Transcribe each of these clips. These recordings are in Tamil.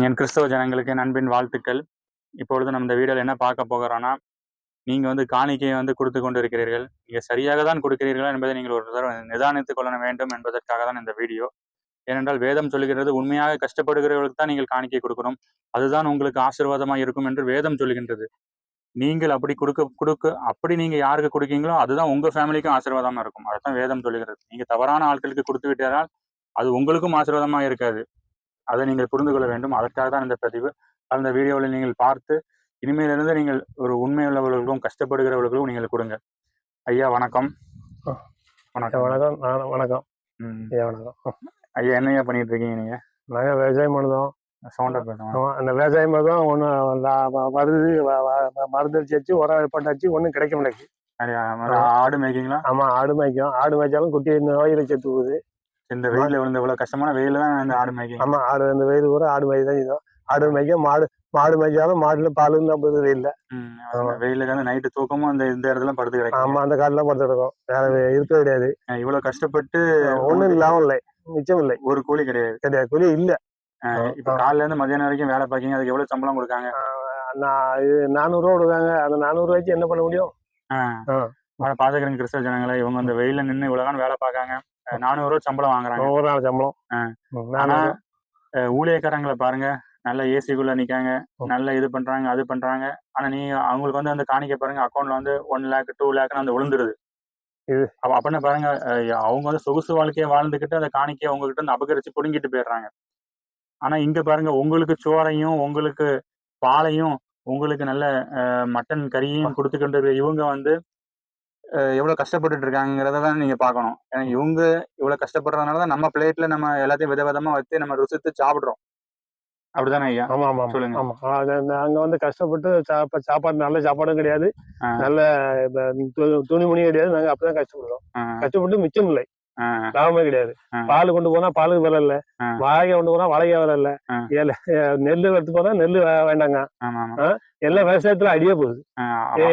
என் கிறிஸ்தவ ஜனங்களுக்கு என் அன்பின் வாழ்த்துக்கள். இப்பொழுது நம்ம இந்த வீடியோவில் என்ன பார்க்க போகிறோம்னா, நீங்க வந்து காணிக்கையை வந்து கொடுத்து கொண்டு இருக்கிறீர்கள். நீங்க சரியாக தான் கொடுக்கிறீர்களா என்பதை நீங்கள் ஒரு தடவை நிதானித்துக் கொள்ள வேண்டும் என்பதற்காக தான் இந்த வீடியோ. ஏனென்றால் வேதம் சொல்லுகிறது, உண்மையாக கஷ்டப்படுகிறவர்களுக்கு தான் நீங்கள் காணிக்கை கொடுக்கணும். அதுதான் உங்களுக்கு ஆசீர்வாதமா இருக்கும் என்று வேதம் சொல்லுகின்றது. நீங்கள் அப்படி அப்படி நீங்க யாருக்கு கொடுக்கீங்களோ அதுதான் உங்க ஃபேமிலிக்கும் ஆசீர்வாதமா இருக்கும். அதைத்தான் வேதம் சொல்லுகிறது. நீங்க தவறான ஆட்களுக்கு கொடுத்து விட்டால் அது உங்களுக்கும் ஆசீர்வாதமா இருக்காது. அதை நீங்கள் புரிந்து கொள்ள வேண்டும். அதற்காக தான் இந்த பதிவு. அந்த வீடியோவில் நீங்கள் பார்த்து இனிமேலிருந்து நீங்கள் ஒரு உண்மையுள்ளவர்களுக்கும் கஷ்டப்படுகிறவர்களுக்கும் நீங்கள் கொடுங்க. ஐயா வணக்கம். வணக்கம். வணக்கம். வணக்கம். ஐயா என்னையா பண்ணிட்டு இருக்கீங்க நீங்க? நாங்கள் விவசாயம் பண்ணுறோம். சவுண்டா பேசுவோம். அந்த விவசாயம் தான் ஒன்றும் மருந்து வச்சு உரம் போட்டாச்சு ஒன்றும் கிடைக்க மாட்டேங்குது. ஆடு மேய்க்கிங்களா? ஆமாம், ஆடு மேய்க்கும். ஆடு மேய்ச்சாலும் குட்டி இந்த நோயில் செத்து போகுது. இந்த வெயில விழுந்த இவ்வளவு கஷ்டமான வெயில தான் இந்த ஆடு மேய்க்கும். ஆமா, ஆடு இந்த வெயில் கூட ஆடு மேய்ச்சி தான் இதுவும். ஆடு மேய்க்க மாடு மேய்ச்சாலும் மாடுல பாலும் தான் போகுது வெயில்ல. வெயிலுக்கு வந்து நைட்டு தூக்கமும் இந்த இடத்துல படுத்து கிடக்கும். ஆமா, அந்த காலெல்லாம் படுத்து கிடக்கும். வேற இருக்க கிடையாது. இவ்வளவு கஷ்டப்பட்டு ஒண்ணும் லாபம் இல்லை, மிச்சம் இல்லை. ஒரு கூலி கிடையாது. கூலி இல்ல. இப்ப காலையில இருந்து மதியானம் வரைக்கும் வேலை பாக்கீங்க. அதுக்கு எவ்வளவு சம்பளம் கொடுக்காங்க? 400 ரூபா கொடுக்காங்க. அந்த 400 ரூபாய்க்கு என்ன பண்ண முடியும்? பாத்துக்கிறேன் கிறிஸ்தவ ஜனங்களை, இவங்க அந்த வெயில நின்று இவ்வளவு வேலை பாக்காங்க. 400 ரூபாய் சம்பளம் வாங்குறாங்க. ஒரு நாள் சம்பளம். ஆனா ஊழியக்காரங்களை பாருங்க, நல்ல ஏசிக்குள்ள நிக்காங்க, நல்ல இது பண்றாங்க, அது பண்றாங்க. ஆனா நீங்க அவங்களுக்கு வந்து அந்த காணிக்கை பாருங்க, அக்கௌண்ட்ல வந்து 1 lakh 2 lakh அந்த விழுந்துருது. அப்படின்னு பாருங்க, அவங்க வந்து சொகுசு வாழ்க்கையை வாழ்ந்துகிட்டு அந்த காணிக்கையை உங்ககிட்ட வந்து அபகரிச்சு புடுங்கிட்டு போயிடுறாங்க. ஆனா இங்க பாருங்க, உங்களுக்கு சோறையும் உங்களுக்கு பாலையும் உங்களுக்கு நல்ல மட்டன் கறியும் கொடுத்துக்கிட்டு இவங்க வந்து எவ்வளவு கஷ்டப்பட்டுட்டு இருக்காங்கிறத தான் நீங்க பாக்கணும். ஏன்னா இவங்க இவ்வளவு கஷ்டப்படுறதுனாலதான் நம்ம பிளேட்ல நம்ம எல்லாத்தையும் விதவிதமா வச்சு நம்ம ருசித்து சாப்பிடுறோம். அப்படிதானே ஐயா? ஆமா ஆமா சொல்லுங்க. ஆமா, அங்க வந்து கஷ்டப்பட்டு சாப்பாடு நல்ல சாப்பாடும் கிடையாது, நல்ல துணிமணியும் கிடையாது. நாங்க அப்பதான் கஷ்டப்படுறோம். கஷ்டப்பட்டு மிச்சம் இல்லை, லாபமே கிடையாது. பால் கொண்டு போனா பாலுக்கு விலை இல்ல, வாழைக்காய் கொண்டு போனா வாழைக்காய் விலை இல்ல, நெல்லு எடுத்து போனா நெல்லு வேண்டாங்க. எல்லாம் விவசாயத்துல அடியே போகுது,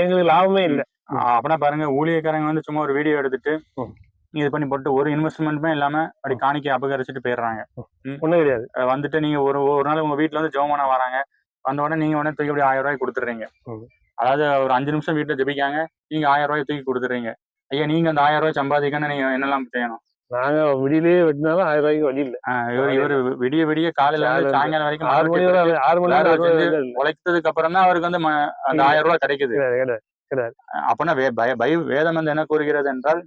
எங்களுக்கு லாபமே இல்லை. அப்படின்னா பாருங்க, ஊழியக்காரங்க வந்து சும்மா ஒரு வீடியோ எடுத்துட்டு இது பண்ணி போட்டு ஒரு இன்வெஸ்ட்மெண்ட்டுமே இல்லாம அப்படி காணிக்கை அபகரிச்சுட்டு போயிடுறாங்க. ஒண்ணும் கிடையாது. வந்துட்டு நீங்க ஒரு நாள் உங்க வீட்டுல வந்து ஜெபம் பண்ண வராங்க, வந்த உடனே நீங்க உடனே தூக்கி அப்படி 1000 ரூபாய் கொடுத்துடுறீங்க. அதாவது ஒரு 5 நிமிஷம் வீட்டுல ஜெபிக்காங்க, நீங்க 1000 ரூபாய் தூக்கி கொடுத்துடுறீங்க. ஐயா, நீங்க அந்த 1000 ரூபாய் சம்பாதிக்கணும், நீங்க என்னெல்லாம் செய்யணும்? நாங்க விடியிலேயே வெட்டினாலும் 1000 ரூபாய்க்கு வழி இல்ல. இவரு விடிய காலையில இருந்து சாயங்காலம் வரைக்கும் 6 மணி உழைத்ததுக்கு அப்புறம் தான் அவருக்கு வந்து அந்த 1000 ரூபாய் கிடைக்குது. அப்படின்னா வேதம் வந்து என்ன கூறுகிறது என்றால்,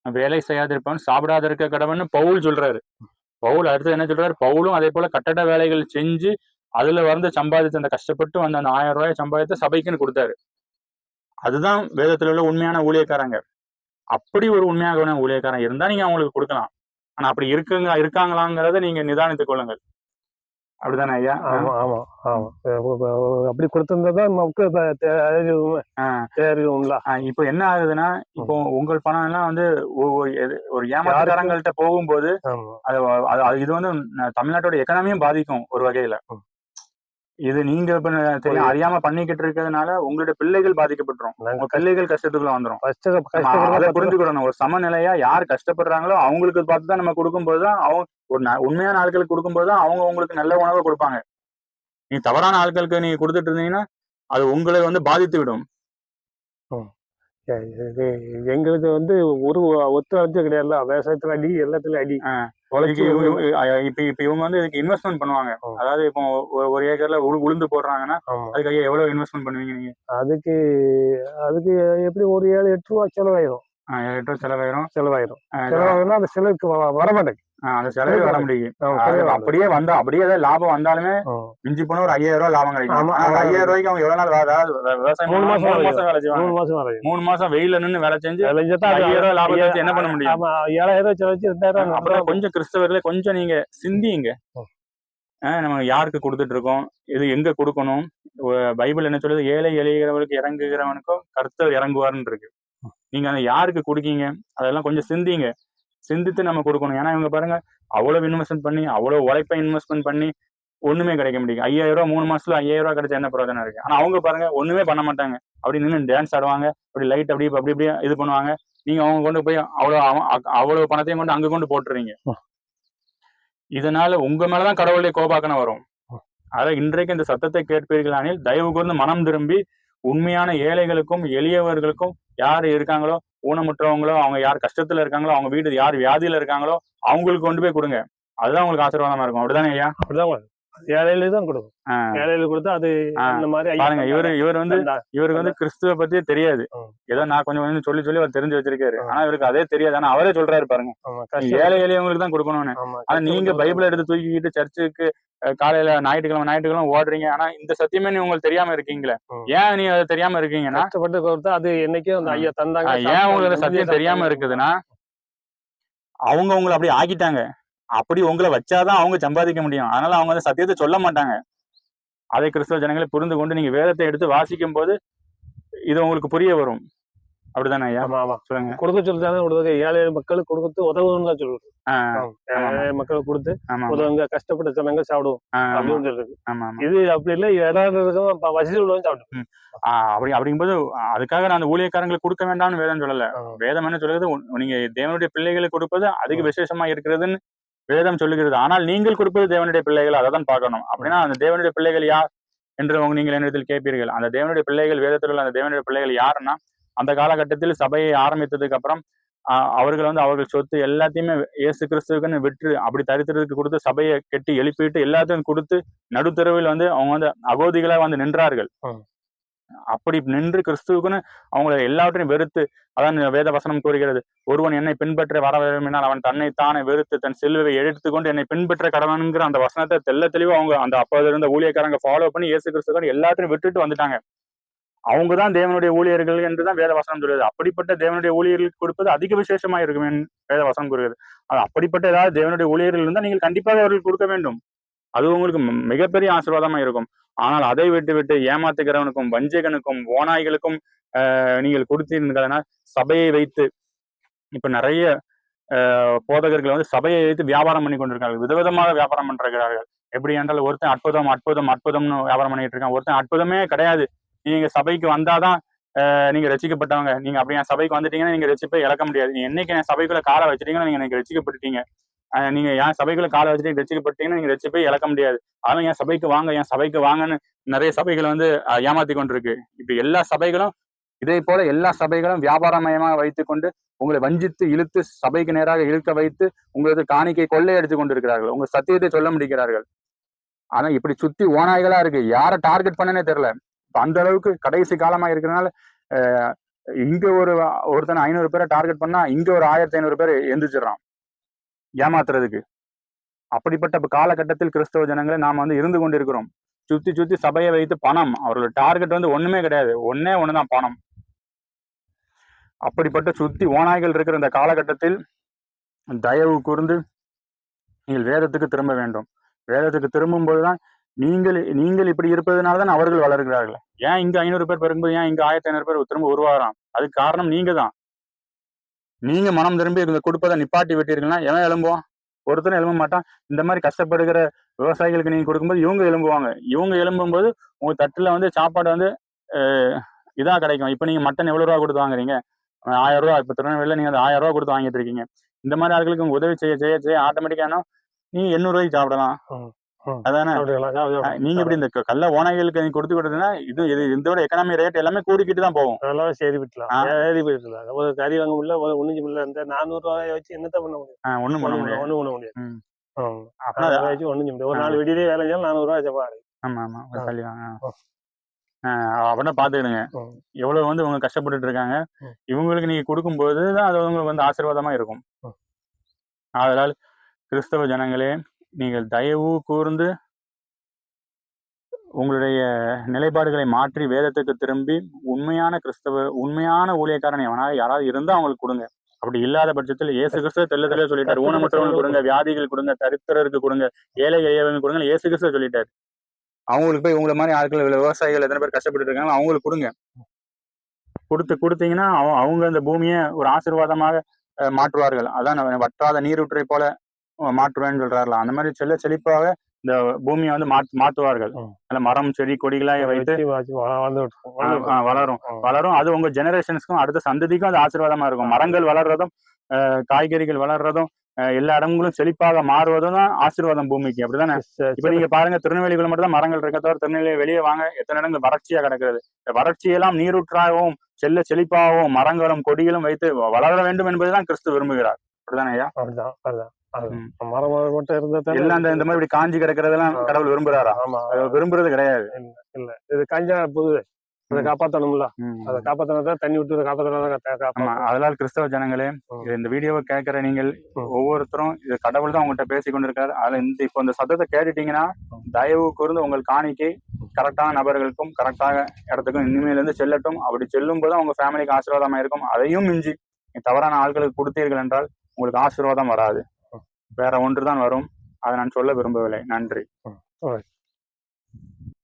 வேலை செய்யாதிருப்பவன் சாப்பிடாத இருக்க கடவுள்னு பவுல் சொல்றாரு. பவுல் அடுத்து என்ன சொல்றாரு? பவுலும் அதே போல கட்டட வேலைகள் செஞ்சு அதுல வந்து சம்பாதித்து அந்த கஷ்டப்பட்டு வந்து அந்த 1000 ரூபாய் சம்பாதித்து சபைக்குன்னு கொடுத்தாரு. அதுதான் வேதத்துல உள்ள உண்மையான ஊழியக்காரங்க. அப்படி ஒரு உண்மையான ஊழியக்காரன் இருந்தா நீங்க அவங்களுக்கு கொடுக்கலாம். ஆனா அப்படி இருக்காங்களாங்கிறத நீங்க நிதானித்துக் கொள்ளுங்கள். அப்படிதானே ஐயா? ஆமா ஆமா ஆமா, அப்படி கொடுத்திருந்தா மக்கள் தெரியும்ல. இப்போ என்ன ஆகுதுன்னா, இப்போ உங்கள் பணம் எல்லாம் வந்து ஒரு ஏமாற்றுக்காரங்கள்ட்ட போகும்போது இது வந்து தமிழ்நாட்டோட எக்கனாமியும் பாதிக்கும் ஒரு வகையில. இது நீங்க தெரியும் அறியாம பண்ணிக்கிட்டு இருக்கிறதுனால உங்களுடைய பிள்ளைகள் பாதிக்கப்பட்டுரும். உங்க பிள்ளைகள் கஷ்டத்துக்குள்ள வந்துடும். அதை புரிஞ்சுக்கணும். ஒரு சமநிலையா யார் கஷ்டப்படுறாங்களோ அவங்களுக்கு பார்த்துதான் நம்ம கொடுக்கும்போதுதான் அவங்க ஒரு உண்மையான ஆட்களுக்கு கொடுக்கும்போதுதான் அவங்க உங்களுக்கு நல்ல உணவை கொடுப்பாங்க. நீ தவறான ஆட்களுக்கு நீங்க கொடுத்துட்டு இருந்தீங்கன்னா அது உங்களை வந்து பாதித்து விடும். எங்களுக்கு வந்து ஒரு ஒத்துழைப்பு கிடையாது. விவசாயத்துல அடி, எல்லாத்துலயும் அடி. இப்ப இவங்க வந்து இதுக்கு இன்வெஸ்ட்மெண்ட் பண்ணுவாங்க. அதாவது இப்போ ஒரு ஏக்கர்ல உளுந்து போடுறாங்கன்னா அதுக்கு எவ்வளவு இன்வெஸ்ட்மெண்ட் பண்ணுவீங்க நீங்க? அதுக்கு எப்படி ஒரு 7-8 ரூபா செலவாயிரும். 7 ரூபா செலவாயிரும். அந்த செலவுக்கு வர மாட்டேங்குது. அந்த செலவு வர முடியும். அப்படியே வந்தா அப்படியே ஏதாவது லாபம் வந்தாலுமே மிஞ்சி போன ஒரு 5000 ரூபாய் லாபம் கிடைக்கும். 5000 ரூபாய்க்கு அவங்க எவ்வளவு நாள் விவசாயம் 3 மாசம் வேலை செய்வாங்க. 3 மாசம் வெயில நின்று வேலை செஞ்சு 5000 ரூபாய் லாபம் வச்சு என்ன பண்ண முடியும்? 7000 ரூபாய் செலவச்சு 2000. அப்புறம் கொஞ்சம் கிறிஸ்தவர்களே கொஞ்சம் நீங்க சிந்திங்க. நம்ம யாருக்கு கொடுத்துட்டு இருக்கோம், இது எங்க கொடுக்கணும்? பைபிள் என்ன சொல்லுது? ஏழை எளியவர்களுக்கு இறங்குகிறவனுக்கும் கர்த்தர் இறங்குவார்ன்னு இருக்கு. நீங்க அந்த யாருக்கு கொடுக்கீங்க அதெல்லாம் கொஞ்சம் சிந்திங்க. சிந்தித்து நம்ம கொடுக்கணும். ஏன்னா இவங்க பாருங்க, அவ்வளவு இன்வெஸ்ட்மெண்ட் பண்ணி அவ்வளவு உழைப்பை இன்வெஸ்ட்மெண்ட் பண்ணி ஒண்ணுமே கிடைக்க முடியும். 5000 ரூபாய் 3 மாசத்துல 5000 ரூபாய் கிடைச்சா என்ன பிரயோஜனம் இருக்கு? ஆனா அவங்க பாருங்க ஒண்ணுமே பண்ண மாட்டாங்க. அப்படி நின்று டான்ஸ் ஆடுவாங்க, அப்படி லைட் அப்படி இப்படியே இது பண்ணுவாங்க. நீங்க அவங்க கொண்டு போய் அவ்வளவு பணத்தையும் கொண்டு அங்க கொண்டு போட்டுறீங்க. இதனால உங்க மேலதான் கடவுளுடைய கோபாக்கனம் வரும். அதாவது இன்றைக்கு இந்த சத்தத்தை கேட்பீர்களானில் தயவு கூர்ந்து மனம் திரும்பி உண்மையான ஏழைகளுக்கும் எளியவர்களுக்கும் யார் இருக்காங்களோ, ஊனமுற்றவங்களோ, அவங்க யார் கஷ்டத்துல இருக்காங்களோ, அவங்க வீடு யார் வியாதியில இருக்காங்களோ அவங்களுக்கு கொண்டு போய் கொடுங்க. அதுதான் உங்களுக்கு ஆசீர்வாதமா இருக்கும். அப்படிதானே ஐயா? அப்படிதான் ஏழையில தான் கொடுக்கும். ஏழையில கொடுத்தா அது இந்த மாதிரி பாருங்க. இவருக்கு வந்து கிறிஸ்துவ பத்தியே தெரியாது. ஏதோ நான் கொஞ்சம் கொஞ்சம் சொல்லி அவர் தெரிஞ்சு வச்சிருக்காரு. ஆனா இவருக்கு அதே தெரியாது. ஆனா அவரே சொல்றாரு பாருங்க, ஏழை எளியவங்களுக்கு தான் கொடுக்கணும்னு. ஆனா நீங்க பைபிளை எடுத்து தூக்கிக்கிட்டு சர்ச்சுக்கு காலையில ஞாயிற்றுக்கிழமை ஓடுறீங்க. ஆனா இந்த சத்தியமே நீ உங்களுக்கு தெரியாம இருக்கீங்களே. ஏன் நீ அதை தெரியாம இருக்கீங்கன்னா, அது என்னைக்கும் அந்த ஐயா தந்தாங்க. ஏன் உங்களுக்கு அந்த சத்தியம் தெரியாம இருக்குதுன்னா, அவங்க உங்களை அப்படி ஆக்கிட்டாங்க. அப்படி உங்களை வச்சாதான் அவங்க சம்பாதிக்க முடியும். அதனால அவங்க அந்த சத்தியத்தை சொல்ல மாட்டாங்க. அதை கிறிஸ்தவ ஜனங்களை புரிந்து கொண்டு நீங்க வேதத்தை எடுத்து வாசிக்கும் போது இது உங்களுக்கு புரிய வரும். அப்படிதானே ஐயா? சொல்லுங்க. கொடுக்க சொல்லிட்டாங்க. ஏழை மக்களுக்கு கொடுத்து உதவுன்னு தான் சொல்லுது. ஏழை மக்களுக்கு கொடுத்து உதவுங்க, கஷ்டப்பட்ட ஜனங்க சாப்பிடுவோம் அப்படின்னு சொல்றது. இது அப்படி இல்லை, இடம் வசதி உள்ளவங்க சாப்பிடும். அப்படிங்கும்போது அதுக்காக நான் அந்த ஊழியக்காரங்களுக்கு கொடுக்க வேண்டாம்னு வேதம் சொல்லல. வேதம் என்ன சொல்லுது, நீங்க தேவனுடைய பிள்ளைகளுக்கு கொடுப்பது அதிக விசேஷமா இருக்கிறதுன்னு வேதம் சொல்லுகிறது. ஆனால் நீங்கள் கொடுப்பது தேவனுடைய பிள்ளைகள், அதை தான் பார்க்கணும். அப்படின்னா அந்த தேவனுடைய பிள்ளைகள் யார் என்று நீங்கள் என்னிடத்தில் கேட்பீர்கள். அந்த தேவனுடைய பிள்ளைகள், வேதத்தில் உள்ள அந்த தேவனுடைய பிள்ளைகள் யாருன்னா, அந்த காலகட்டத்தில் சபையை ஆரம்பித்ததுக்கு அப்புறம் அவர்கள் வந்து அவர்கள் சொத்து எல்லாத்தையுமே இயேசு கிறிஸ்துவுக்குன்னு விற்று அப்படி தரித்திரத்துக்கு கொடுத்து சபையை கட்டி எழுப்பிட்டு எல்லாத்தையும் கொடுத்து நடுத்தருவில் வந்து அவங்க வந்து அகோதிகளா வந்து நின்றார்கள். அப்படி நின்று கிறிஸ்துவுக்குன்னு அவங்களை எல்லாவற்றையும் வெறுத்து, அதான் வேத வசனம் கூறுகிறது, ஒருவன் என்னை பின்பற்ற வர விரும்பினால் அவன் தன்னைத்தானே வெறுத்து தன் சிலுவை எடுத்துக்கொண்டு என்னை பின்பற்ற கடவனுங்கிற அந்த வசனத்தை தெல்ல தெளிவா அவங்க அந்த அப்போது இருந்த ஊழியக்காரங்க ஃபாலோ பண்ணி இயேசு கிறிஸ்துக்கான எல்லாத்தையும் விட்டுட்டு வந்துட்டாங்க. அவங்கதான் தேவனுடைய ஊழியர்கள் என்றுதான் வேத வசனம் சொல்லுது. அப்படிப்பட்ட தேவனுடைய ஊழியர்களுக்கு கொடுப்பது அதிக விசேஷமா இருக்கும் வேத வசனம் கூறுகிறது. அது அப்படிப்பட்ட ஏதாவது தேவனுடைய ஊழியர்கள் இருந்தால் நீங்கள் கண்டிப்பாக அவர்கள் கொடுக்க வேண்டும். அது உங்களுக்கு மிகப்பெரிய ஆசீர்வாதமா இருக்கும். ஆனால் அதை விட்டு ஏமாத்துகிறவனுக்கும் வஞ்சகனுக்கும் ஓநாய்களுக்கும் நீங்கள் கொடுத்தீர்கள்னா சபையை வைத்து இப்ப நிறைய போதகர்கள் வந்து சபையை வைத்து வியாபாரம் பண்ணி கொண்டிருக்கார்கள். விதவிதமாக வியாபாரம் பண்றார்கள். எப்படி என்றால் ஒருத்தன் அற்புதம்னு வியாபாரம் பண்ணிட்டு இருக்கான். ஒருத்தன் அற்புதமே கிடையாது, நீங்க சபைக்கு வந்தாதான் நீங்க ரசிக்கப்பட்டவங்க, நீங்க அப்படி என் சபைக்கு வந்துட்டீங்கன்னா நீங்க ரசிப்பை இழக்க முடியாது. நீங்க என்னைக்கு என் சபைக்குள்ள காலை வச்சிட்டீங்கன்னா நீங்க ரசிக்கப்பட்டுட்டீங்க. நீங்க என் சபைக்குள்ள காலை வச்சுட்டு ரசிக்கப்பட்டீங்கன்னா நீங்க ரசிப்பை இழக்க முடியாது. அதனால என் சபைக்கு வாங்கன்னு நிறைய சபைகளை வந்து ஏமாத்தி கொண்டிருக்கு. இப்ப எல்லா சபைகளும் இதே போல எல்லா சபைகளும் வியாபாரமயமாக வைத்துக்கொண்டு உங்களை வஞ்சித்து இழுத்து சபைக்கு நேராக இழுக்க வைத்து உங்களுக்கு காணிக்கை கொள்ளையடித்து கொண்டிருக்கிறார்கள். உங்க சத்தியத்தை சொல்ல முடிக்கிறார்கள். ஆனா இப்படி சுத்தி ஓநாய்களா இருக்கு. யாரை டார்கெட் பண்ணனே தெரியல. அந்த அளவுக்கு கடைசி காலமா இருக்கிறதுனால இங்க ஒருத்தனை 500 பேரை டார்கெட் பண்ணா இங்க ஒரு 1500 பேர் எந்திரிச்சிடறான் ஏமாத்துறதுக்கு. அப்படிப்பட்ட காலகட்டத்தில் கிறிஸ்தவ ஜனங்களை நாம வந்து இருந்து கொண்டிருக்கிறோம். சுத்தி சபையை வைத்து பணம், அவர்களோட டார்கெட் வந்து ஒண்ணுமே கிடையாது, ஒண்ணுதான் பணம். அப்படிப்பட்ட சுத்தி ஓநாய்கள் இருக்கிற இந்த காலகட்டத்தில் தயவு கூர்ந்து நீங்கள் வேதத்துக்கு திரும்ப வேண்டும். வேதத்துக்கு திரும்பும் போதுதான் நீங்கள் இப்படி இருப்பதனாலதான் அவர்கள் வளர்கிறார்கள். ஏன் இங்க 500 பேர் பிறகும்போது ஏன் இங்க 1500 பேர் திரும்ப உருவாகிறான்? அதுக்கு காரணம் நீங்க தான். நீங்க மனம் திரும்பி கொடுப்பதை நிப்பாட்டி விட்டீர்கள்னா எவன் எழும்புவான்? ஒருத்தரும் எழும்ப மாட்டான். இந்த மாதிரி கஷ்டப்படுகிற விவசாயிகளுக்கு நீங்க கொடுக்கும்போது இவங்க எழும்புவாங்க. இவங்க எழும்பும்போது உங்க தட்டுல வந்து சாப்பாடு வந்து இதா கிடைக்கும். இப்ப நீங்க மட்டன் எவ்வளவு ரூபா கொடுத்து வாங்குறீங்க? 1000 ரூபா. இப்ப திருநெல்வேலியில நீங்க அந்த 1000 ரூபா கொடுத்து வாங்கிட்டு இருக்கீங்க. இந்த மாதிரி ஆட்களுக்கு உங்க உதவி செய்ய ஆட்டோமேட்டிக்கான நீங்க 800 ரூபாய்க்கு சாப்பிடலாம். அதானே? நீங்க இப்படி இந்த கள்ள ஓநாய்களுக்கு நீங்க கொடுத்துக்கிட்டதுன்னா இது இதோட எக்கனாமி ரேட் எல்லாமே கூடிக்கிட்டு தான் போகும். அதெல்லாம் சரி போயிடலாம். ஒரு கறி வாங்க முடியல, ஒண்ணுஞ்சு முடியல. இந்த 400 ரூபாய் வச்சு என்னத்த பண்ண முடியும்? ஒண்ணும் பண்ண முடியாது. ஒரு நாள் வெடியிலே வேலை செஞ்சாலும் 400 ரூபாய் சம்பாடு. ஆமா அப்படின்னா பாத்துக்கிடுங்க எவ்வளவு வந்து இவங்க கஷ்டப்பட்டுட்டு இருக்காங்க. இவங்களுக்கு நீங்க கொடுக்கும்போது தான் அது உங்களுக்கு வந்து ஆசீர்வாதமா இருக்கும். அதனால் கிறிஸ்தவ ஜனங்களே, நீங்கள் தயவு கூர்ந்து உங்களுடைய நிலைப்பாடுகளை மாற்றி வேதத்துக்கு திரும்பி உண்மையான ஊழியக்காரன் யாராவது இருந்தா அவங்களுக்கு கொடுங்க. அப்படி இல்லாத பட்சத்தில் இயேசு கிறிஸ்து தெல்ல சொல்லிட்டாரு, ஊனமற்றவங்களுக்கு கொடுங்க, வியாதிகள் கொடுங்க, தரித்திரருக்கு கொடுங்க, ஏழை எளியவங்க கொடுங்க, இயேசு கிறிஸ்து சொல்லிட்டாரு. அவங்களுக்கு போய் உங்களை மாதிரி ஆட்கள் விவசாயிகள் எத்தனை பேர் கஷ்டப்பட்டு இருக்காங்க அவங்களுக்கு கொடுங்க. கொடுத்தீங்கன்னா அவங்க அந்த பூமியை ஒரு ஆசீர்வாதமாக மாற்றுவார்கள். அதான் வற்றாத நீரூற்றை போல மாற்றுவேன்னு சொல்றாருல, அந்த மாதிரி செழிப்பாக இந்த பூமியை வந்து மாற்றுவார்கள். மரம் செடி கொடிகளாக வைத்து வளரும். அது உங்க ஜெனரேஷன்ஸ்க்கும் அடுத்த சந்ததிக்கும் அது ஆசீர்வாதமா இருக்கும். மரங்கள் வளர்றதும் காய்கறிகள் வளர்றதும் எல்லா இடங்களும் செழிப்பாக மாறுவதும் தான் ஆசீர்வாதம் பூமிக்கு, அப்படிதானே? இப்ப நீங்க பாருங்க, திருநெல்வேலிக்குள்ள மட்டும் தான் மரங்கள் இருக்க தவிர திருநெல்வேலி வெளியே வாங்க எத்தனை இடங்கள் வறட்சியா கிடக்கிறது. இந்த வறட்சியெல்லாம் நீரூற்றாகவும் செழிப்பாகவும் மரங்களும் கொடிகளும் வைத்து வளர வேண்டும் என்பதுதான் கிறிஸ்து விரும்புகிறார், அப்படிதானே ஐயா? மரம் மட்டும் இருந்தா எல்லாம் இந்த மாதிரி இப்படி காஞ்சி கிடக்கிறதெல்லாம் கடவுள் விரும்புறாரா? விரும்புறது கிடையாது. இல்ல இது காஞ்சா போகுது, அதை காப்பாற்றணும்ல, அதை காப்பாற்றினா தண்ணி விட்டு காப்பாற்றணும். அதனால் கிறிஸ்தவ ஜனங்களே, இந்த வீடியோவை கேட்கிற நீங்கள் ஒவ்வொருத்தரும் இது கடவுள் தான் உங்கள்கிட்ட பேசி கொண்டிருக்காரு. அதுல இப்போ இந்த சத்தத்தை கேட்டுட்டீங்கன்னா தயவு கூர்ந்து உங்கள் காணிக்கை கரெக்டான நபர்களுக்கும் கரெக்டாக இடத்துக்கும் இனிமேல இருந்து செல்லட்டும். அப்படி செல்லும் போது உங்க ஃபேமிலிக்கு ஆசீர்வாதமா இருக்கும். அதையும் மிஞ்சி தவறான ஆட்களுக்கு கொடுத்தீர்கள் என்றால் உங்களுக்கு ஆசீர்வாதம் வராது, வேற ஒன்று தான் வரும். அதை நான் சொல்ல விரும்பவில்லை. நன்றி.